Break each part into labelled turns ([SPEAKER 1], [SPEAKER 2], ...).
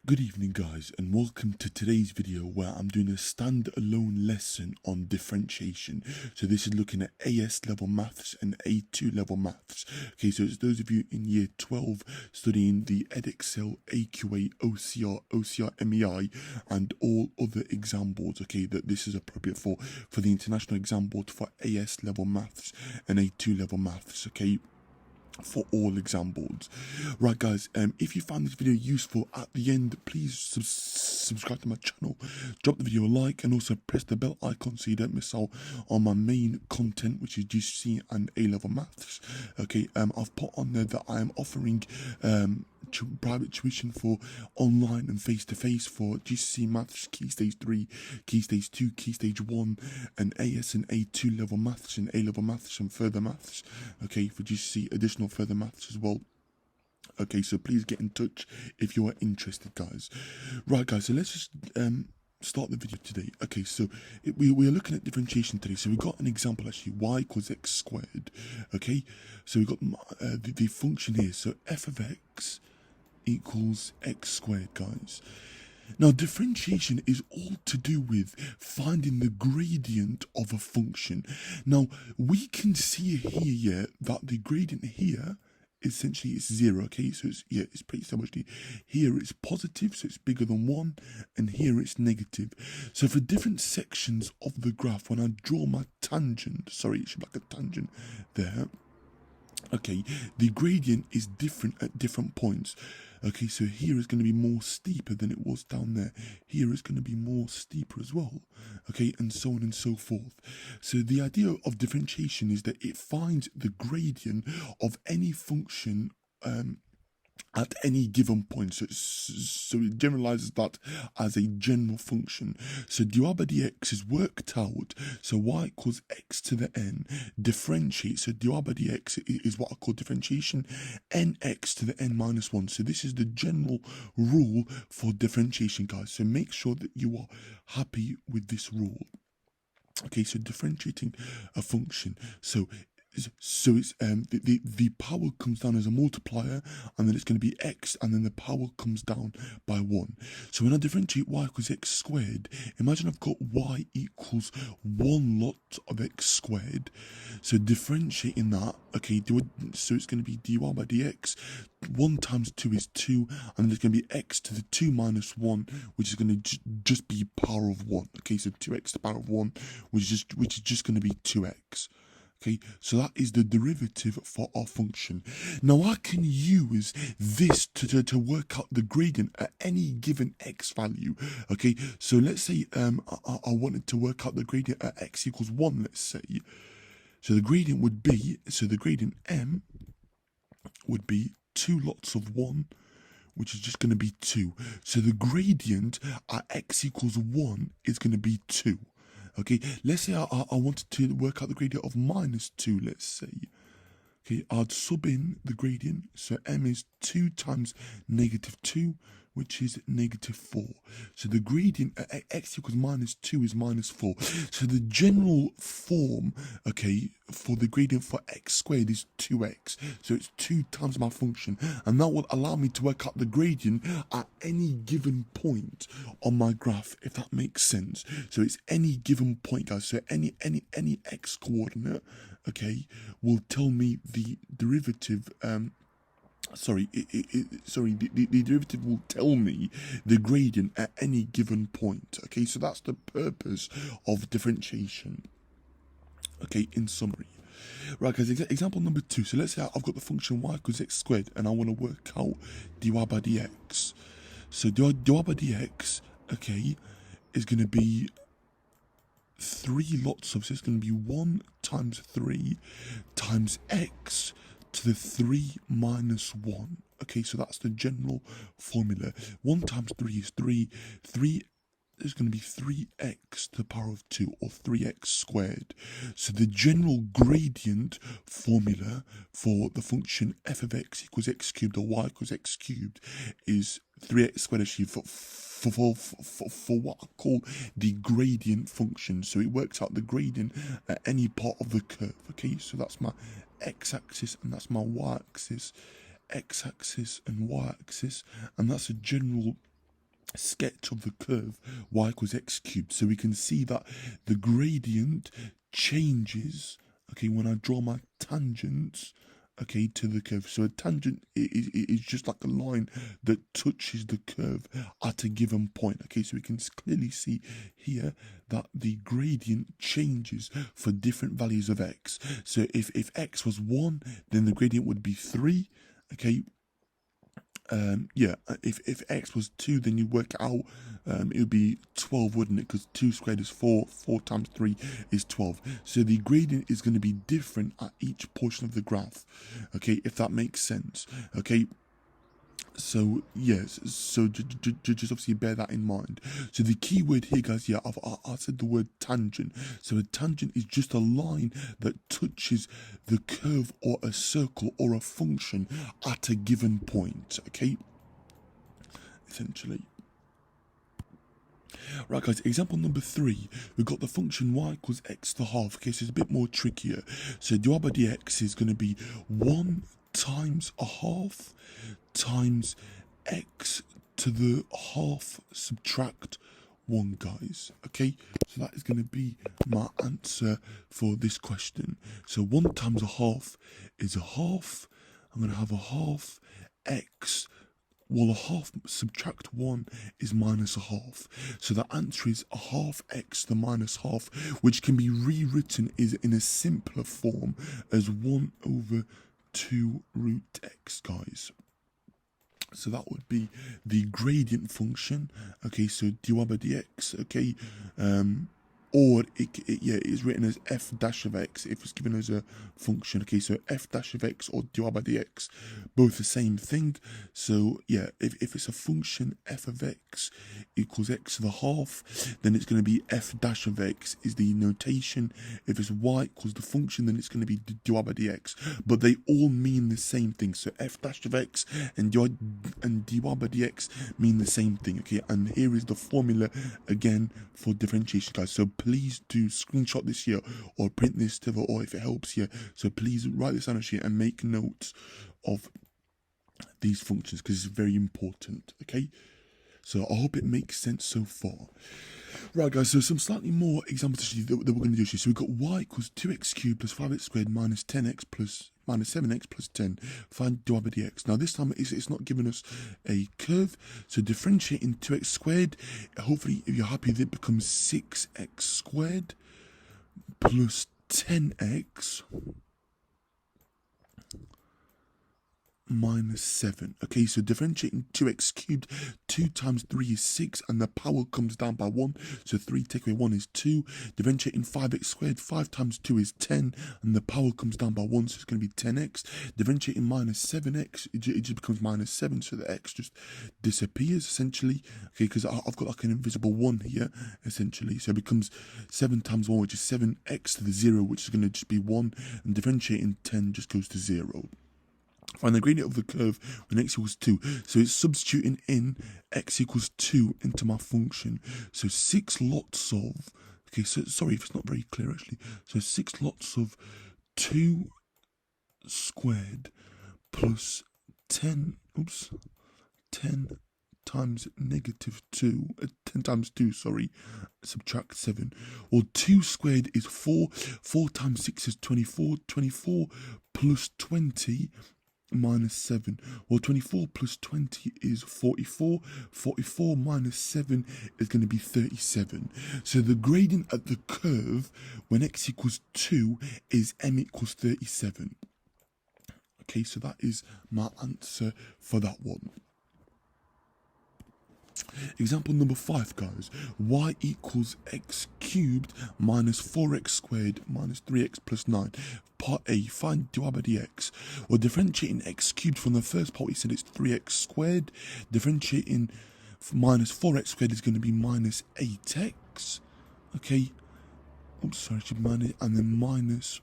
[SPEAKER 1] Good evening guys, and welcome to today's video where I'm doing a standalone lesson on differentiation. So this is looking at AS level maths and A2 level maths. Okay, so it's those of you in year 12 studying the Edexcel, AQA, OCR, MEI and all other exam boards, okay, that this is appropriate for the international exam board for AS level maths and A2 level maths, okay, for all exam boards. Right guys, if you found this video useful at the end, please subscribe to my channel, drop the video a like, and also press the bell icon so you don't miss out on my main content, which is GCSE and A-level maths. Okay, I've put on there that I am offering private tuition for online and face-to-face for GCSE maths, Key Stage 3, Key Stage 2, Key Stage 1, and AS and A2 level maths and A-level maths and further maths, okay, for GCSE additional further maths as well. Okay, so please get in touch if you are interested, guys. Right, guys, so let's just start the video today. Okay, so we are looking at differentiation today. So we got an example actually, y equals x squared. Okay, so we got the function here. So f of x equals x squared, guys. Now, differentiation is all to do with finding the gradient of a function. Now, we can see here that the gradient here essentially is 0, okay? So it's pretty much here it's positive, so it's bigger than 1, and here it's negative. So for different sections of the graph, when I draw my tangent, sorry, it should be like a tangent there, okay, the gradient is different at different points. Okay, so here is going to be more steeper than it was down there. Here is going to be more steeper as well. Okay, and so on and so forth. So the idea of differentiation is that it finds the gradient of any function at any given point. So it generalizes that as a general function. So dy by dx is worked out. So y equals x to the n. Differentiate. So dy by dx is what I call differentiation. Nx to the n minus 1. So this is the general rule for differentiation, guys. So make sure that you are happy with this rule. Okay, so differentiating a function. So it's the power comes down as a multiplier, and then it's going to be x, and then the power comes down by 1. So when I differentiate y equals x squared, imagine I've got y equals 1 lot of x squared. So differentiating that, okay, so it's going to be dy by dx. 1 times 2 is 2, and then there's going to be x to the 2 minus 1, which is going to just be power of 1. Okay, so 2x to the power of 1, which is just going to be 2x. Okay, so that is the derivative for our function. Now I can use this to work out the gradient at any given x value. Okay, so let's say I wanted to work out the gradient at x equals 1, let's say. So the gradient would be, so the gradient m would be 2 lots of 1, which is just going to be 2. So the gradient at x equals 1 is going to be 2. Okay, let's say I wanted to work out the gradient of minus 2, let's say. Okay, I'd sub in the gradient, so m is 2 times negative 2, which is negative 4. So the gradient at x equals minus 2 is minus 4. So the general form, okay, for the gradient for x squared is 2x. So it's 2 times my function. And that will allow me to work out the gradient at any given point on my graph, if that makes sense. So it's any given point, guys. So any x coordinate, okay, will tell me the derivative, the derivative will tell me the gradient at any given point. Okay, so that's the purpose of differentiation. Okay, in summary. Right, guys, example number 2. So let's say I've got the function y equals x squared, and I want to work out dy by dx. So dy by dx, okay, is going to be 3 lots of, so it's going to be 1 times 3 times x to the 3 minus 1. Okay, so that's the general formula. 1 times 3 is 3. 3 is going to be 3x to the power of 2, or 3x squared. So the general gradient formula for the function f of x equals x cubed, or y equals x cubed, is 3x squared actually for what I call the gradient function. So it works out the gradient at any part of the curve. Okay, so that's my x-axis and that's my y-axis, x-axis and y-axis, and that's a general sketch of the curve y equals x cubed. So we can see that the gradient changes, okay, when I draw my tangents, okay, to the curve. So a tangent is just like a line that touches the curve at a given point. Okay, so we can clearly see here that the gradient changes for different values of x. So if x was 1, then the gradient would be 3. Okay, if x was 2, then you work it out, it would be 12, wouldn't it? Because 2 squared is 4, 4 times 3 is 12. So the gradient is going to be different at each portion of the graph, okay, if that makes sense, okay? So yes, so just obviously bear that in mind. So the key word here, guys, yeah, I said the word tangent. So a tangent is just a line that touches the curve or a circle or a function at a given point, okay? Essentially. Right, guys, example number 3, we've got the function y equals x to the half. Okay, so it's a bit more trickier. So dy by dx is going to be 1 times a half times x to the half subtract 1, guys. Okay, so that is going to be my answer for this question. So 1 times a half is a half. I'm going to have a half x. Well, a half subtract 1 is minus a half. So the answer is a half x to the minus half, which can be rewritten in a simpler form as 1 over 2 root x, guys. So that would be the gradient function. Okay, so dy by dx, okay, or it is written as f dash of x if it's given as a function. Okay, so f dash of x or dy by dx, both the same thing. So yeah, if it's a function, f of x equals x to the half, then it's going to be f dash of x is the notation. If it's y equals the function, then it's going to be dy by dx. But they all mean the same thing. So f dash of x and dy by dx mean the same thing. Okay, and here is the formula again for differentiation, guys. So please do screenshot this here or print this together, or if it helps here, so please write this on a sheet and make notes of these functions because it's very important. Okay, so I hope it makes sense so far. Right, guys, so some slightly more examples that we're going to do here. So we've got y equals 2x cubed plus 5x squared minus 10x plus minus 7x plus 10. Find dy by dx. Now this time it's not giving us a curve, so differentiating 2x squared, hopefully if you're happy with it, becomes 6x squared plus 10x minus 7. Okay, so differentiating 2x cubed, 2 times 3 is 6, and the power comes down by 1, so 3 take away 1 is 2. Differentiating 5x squared, 5 times 2 is 10, and the power comes down by 1, so it's going to be 10x. Differentiating minus 7x, it just becomes minus 7, so the x just disappears, essentially. Okay, because I've got like an invisible 1 here, essentially, so it becomes 7 times 1, which is 7x to the 0, which is going to just be 1, and differentiating 10 just goes to 0. Find the gradient of the curve when x equals 2. So it's substituting in x equals 2 into my function. So 6 lots of, okay, so sorry if it's not very clear actually. So 6 lots of 2 squared plus 10 times negative 2, 10 times 2, sorry, subtract 7. Or 2 squared is 4, 4 times 6 is 24, 24 plus 20 minus 7. Well, 24 plus 20 is 44. 44 minus 7 is going to be 37. So the gradient at the curve when x equals 2 is m equals 37. Okay, so that is my answer for that one. Example number 5, guys. Y equals x cubed minus 4x squared minus 3x plus 9. Part A, find dy by dx. Well, differentiating x cubed from the first part, we said it's 3x squared. Differentiating minus 4x squared is going to be minus 8x. Okay. Oops, sorry, minus, and then minus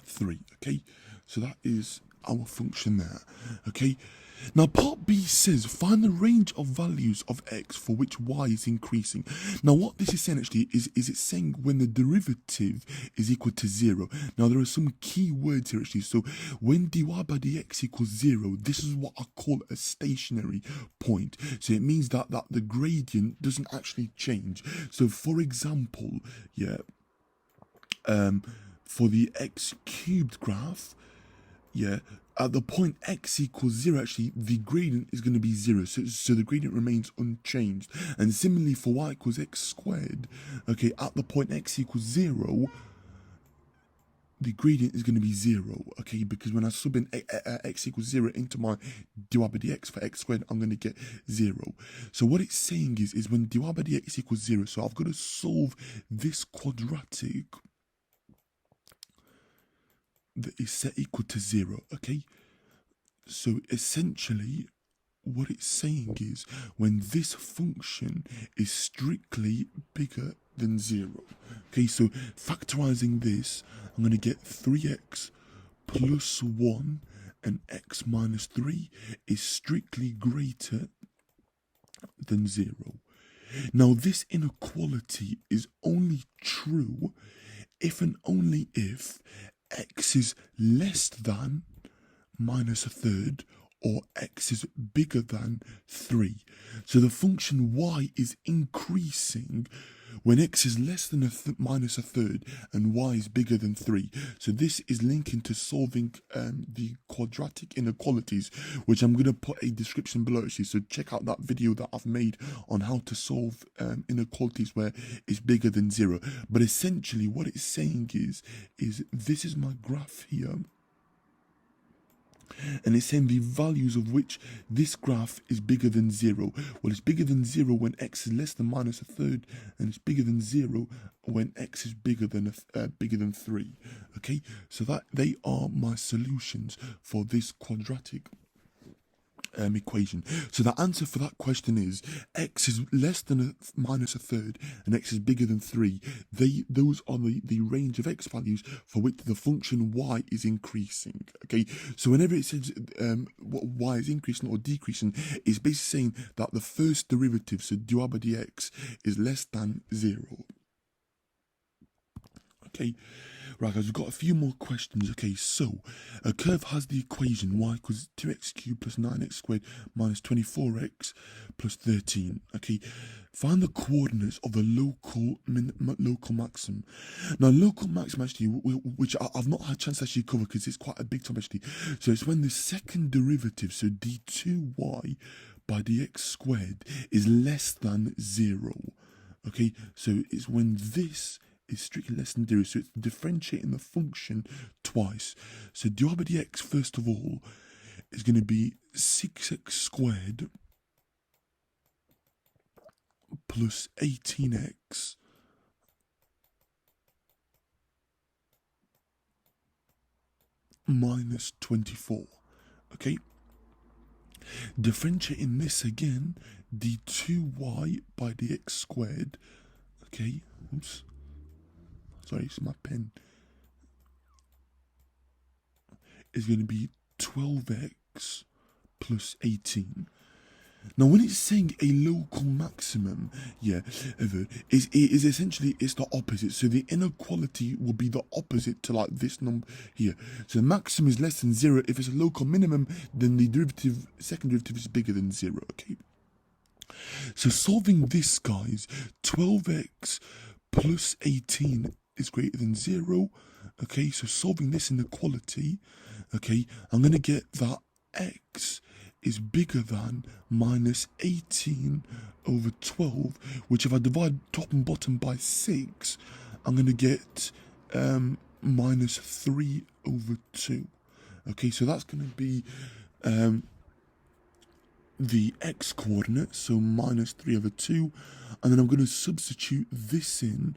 [SPEAKER 1] 3. Okay. So that is our function there. Okay. Now part B says find the range of values of x for which y is increasing. Now what this is saying actually is it's saying when the derivative is equal to 0. Now there are some key words here actually. So when dy by dx equals 0, this is what I call a stationary point. So it means that the gradient doesn't actually change. So for example, for the x cubed graph, at the point x equals 0, actually, the gradient is going to be 0. So the gradient remains unchanged. And similarly for y equals x squared, okay, at the point x equals 0, the gradient is going to be 0, okay, because when I sub in x equals 0 into my dy by dx for x squared, I'm going to get 0. So what it's saying is when dy by dx equals 0, so I've got to solve this quadratic that is set equal to 0, okay? So essentially, what it's saying is when this function is strictly bigger than 0. Okay, so factorizing this, I'm going to get 3x plus 1 and x minus 3 is strictly greater than 0. Now, this inequality is only true if and only if x is less than minus a third or x is bigger than 3. So the function y is increasing when x is less than minus a third and y is bigger than 3. So this is linking to solving the quadratic inequalities, which I'm going to put a description below actually. So check out that video that I've made on how to solve inequalities where it's bigger than 0. But essentially what it's saying is this is my graph here. And it's saying the values of which this graph is bigger than 0. Well, it's bigger than 0 when x is less than minus a third, and it's bigger than 0 when x is bigger than 3. Okay, so that they are my solutions for this quadratic equation. So the answer for that question is x is less than minus a third and x is bigger than 3. Those are the range of x values for which the function y is increasing. Okay, so whenever it says what y is increasing or decreasing, it's basically saying that the first derivative, so dy by dx, is less than 0. Okay. Right, guys, we've got a few more questions. Okay, so a curve has the equation y equals 2x cubed plus 9x squared minus 24x plus 13. Okay, find the coordinates of the local maximum. Now, local maximum actually, which I've not had a chance to actually cover because it's quite a big topic actually. So it's when the second derivative, so d2y by dx squared, is less than 0. Okay, so it's when this is strictly less than 0, so it's differentiating the function twice. So dy by dx, first of all, is going to be 6x squared plus 18x minus 24. Okay, differentiating this again, d2y by dx squared. Okay, oops. Sorry, it's my pen. Is going to be 12x plus 18. Now, when it's saying a local maximum, it is essentially it's the opposite. So the inequality will be the opposite to like this number here. So the maximum is less than 0. If it's a local minimum, then the second derivative is bigger than 0. Okay. So solving this, guys, 12x plus 18 is greater than 0. Okay, so solving this inequality, okay, I'm going to get that x is bigger than minus 18 over 12, which if I divide top and bottom by 6, I'm going to get minus 3 over 2. Okay, so that's going to be the x coordinate, so minus 3 over 2, and then I'm going to substitute this in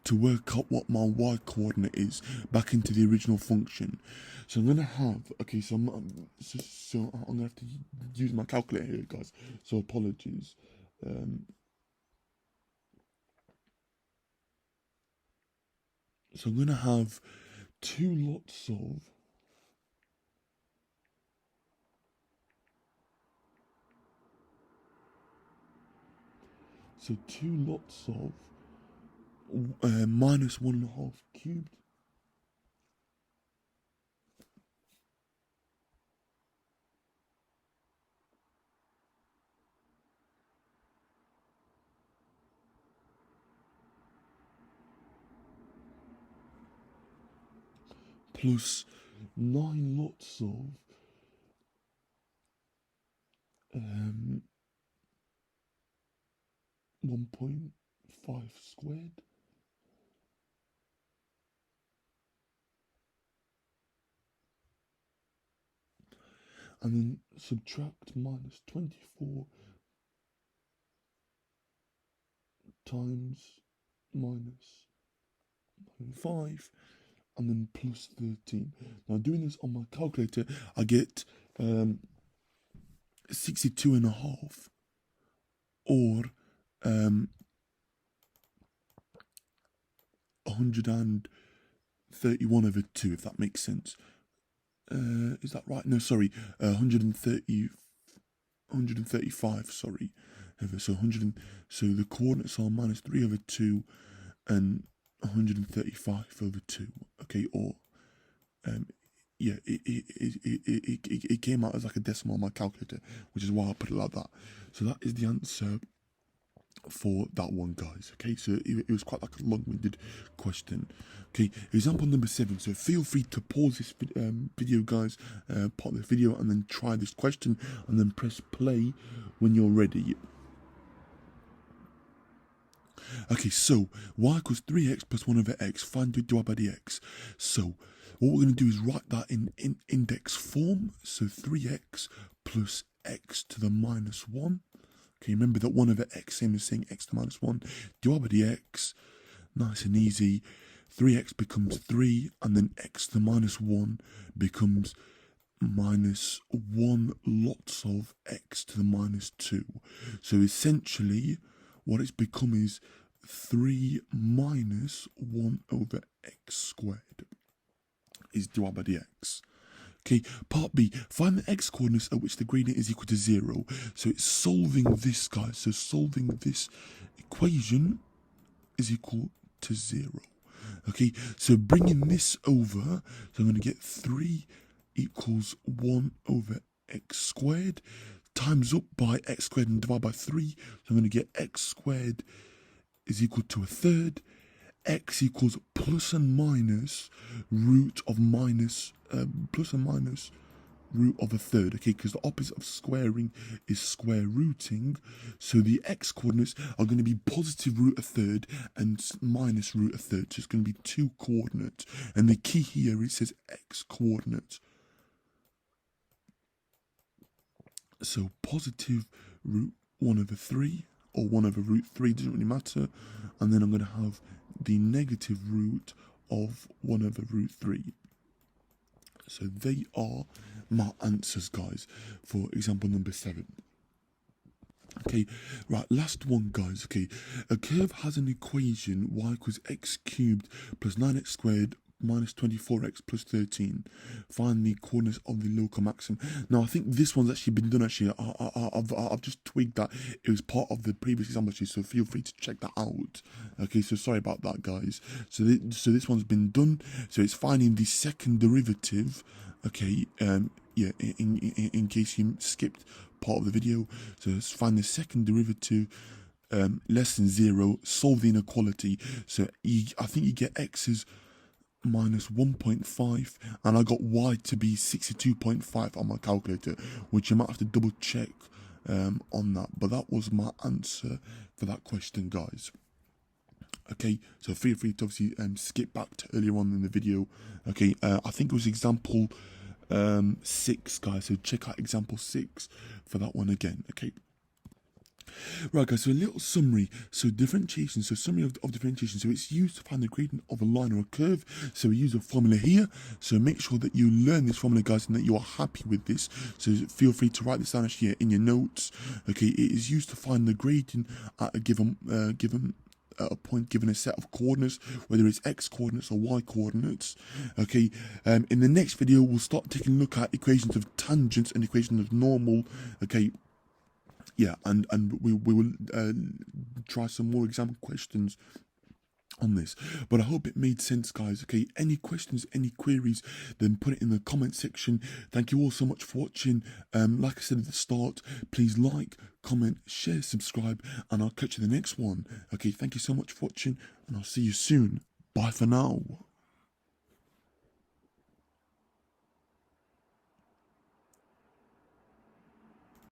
[SPEAKER 1] to work out what my y coordinate is back into the original function. So I'm going to have, okay, so I'm going to have to use my calculator here, guys, so apologies. So I'm going to have 2 lots of So 2 lots of minus 1.5 cubed plus 9 lots of 1.5 squared and then subtract minus 24 times minus 5 and then plus 13. Now doing this on my calculator, I get 62.5 or 131 over 2, if that makes sense. Is that right? No, sorry, 135, sorry. So so the coordinates are minus 3 over 2 and 135 over 2. Okay, or yeah, it came out as like a decimal on my calculator, which is why I put it like that. So that is the answer for that one, guys. Okay, so it was quite like a long-winded question. Okay, example number 7. So feel free to pause this video, guys, pause the video and then try this question and then press play when you're ready. Okay, so y equals 3x plus 1 over x. Find the divided by the x. So what we're going to do is write that in index form. So 3x plus x to the minus 1. Okay, remember that 1 over x, same as saying x to the minus 1. Divided by the x, nice and easy. 3x becomes 3, and then x to the minus 1 becomes minus 1 lots of x to the minus 2. So essentially, what it's become is 3 minus 1 over x squared is divided by the x. Okay, part B, find the x coordinates at which the gradient is equal to 0. So it's solving this, guys. So solving this equation is equal to 0. Okay, so bringing this over, so I'm going to get 3 equals 1 over x squared times up by x squared and divide by 3. So I'm going to get x squared is equal to a third. X equals plus and minus root of minus plus and minus root of a third, okay, because the opposite of squaring is square rooting. So the x coordinates are going to be positive root a third and minus root a third. So it's going to be 2 coordinates. And the key here, it says x coordinates. So positive root 1 over 3 or 1 over root 3, doesn't really matter. And then I'm going to have the negative root of 1 over root 3. So they are my answers, guys, for example number 7. Okay, right, last one, guys. Okay, a curve has an equation y equals x cubed plus 9x squared minus 24x plus 13. Find the coordinates of the local maximum. Now, I think this one's actually been done, actually. I've just twigged that it was part of the previous example, actually, so feel free to check that out. Okay, so sorry about that, guys. So this one's been done. So it's finding the second derivative, okay, yeah, in case you skipped part of the video. So let's find the second derivative less than 0, solve the inequality. So I think you get x's minus 1.5 and I got y to be 62.5 on my calculator, which I might have to double check on that, but that was my answer for that question, guys. Okay, so feel free to obviously skip back to earlier on in the video. Okay, I think it was example 6, guys, so check out example 6 for that one again. Okay, right, guys, so a little summary. So differentiation, so summary of differentiation. So it's used to find the gradient of a line or a curve. So we use a formula here. So make sure that you learn this formula, guys, and that you are happy with this. So feel free to write this down actually in your notes. Okay, it is used to find the gradient at a given a point given a set of coordinates, whether it's x coordinates or y coordinates. Okay, in the next video we'll start taking a look at equations of tangents and equations of normal. Okay, yeah, and we will try some more example questions on this. But I hope it made sense, guys. Okay, any questions, any queries, then put it in the comment section. Thank you all so much for watching. Like I said at the start, please like, comment, share, subscribe, and I'll catch you in the next one. Okay, thank you so much for watching, and I'll see you soon. Bye for now.